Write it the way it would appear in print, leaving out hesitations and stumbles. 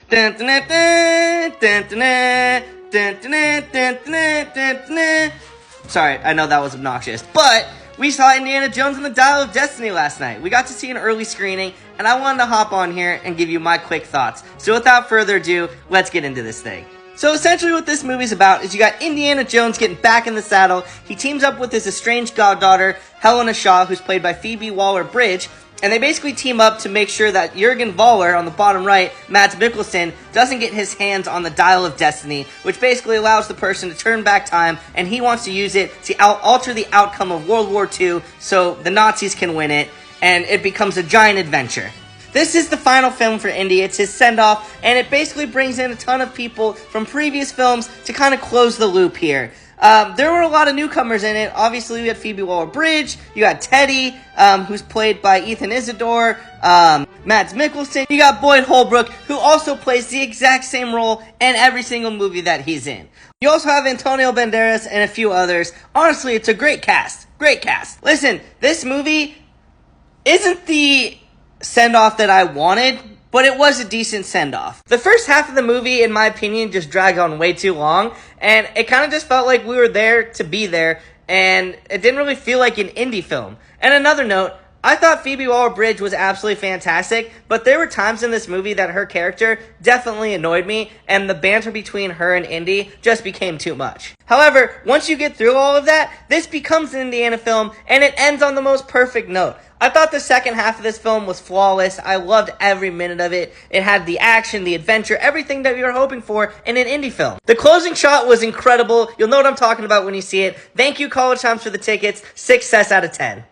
Dun, dun, dun, dun, dun, dun, dun, dun, dun, dun, dun, dun. Sorry, I know that was obnoxious, but we saw Indiana Jones and the Dial of Destiny last night. We got to see an early screening, and I wanted to hop on here and give you my quick thoughts. So without further ado, let's get into this thing. So essentially what this movie's about is you got Indiana Jones getting back in the saddle. He teams up with his estranged goddaughter, Helena Shaw, who's played by Phoebe Waller-Bridge, and they basically team up to make sure that Jurgen Voller, on the bottom right, Mads Mikkelsen, doesn't get his hands on the Dial of Destiny, which basically allows the person to turn back time, and he wants to use it to alter the outcome of World War II so the Nazis can win it, and it becomes a giant adventure. This is the final film for Indy. It's his send-off, and it basically brings in a ton of people from previous films to kind of close the loop here. There were a lot of newcomers in it. Obviously, we had Phoebe Waller-Bridge, you got Teddy, who's played by Ethan Isidore, Mads Mikkelsen, you got Boyd Holbrook, who also plays the exact same role in every single movie that he's in. You also have Antonio Banderas and a few others. Honestly, it's a great cast. Great cast. Listen, this movie isn't the send-off that I wanted, but it was a decent send-off. The first half of the movie, in my opinion, just dragged on way too long, and it kind of just felt like we were there to be there, and it didn't really feel like an indie film. And another note, I thought Phoebe Waller-Bridge was absolutely fantastic, but there were times in this movie that her character definitely annoyed me, and the banter between her and Indy just became too much. However, once you get through all of that, this becomes an Indiana film, and it ends on the most perfect note. I thought the second half of this film was flawless. I loved every minute of it. It had the action, the adventure, everything that we were hoping for in an indie film. The closing shot was incredible. You'll know what I'm talking about when you see it. Thank you, College Times, for the tickets. 6 out of 10.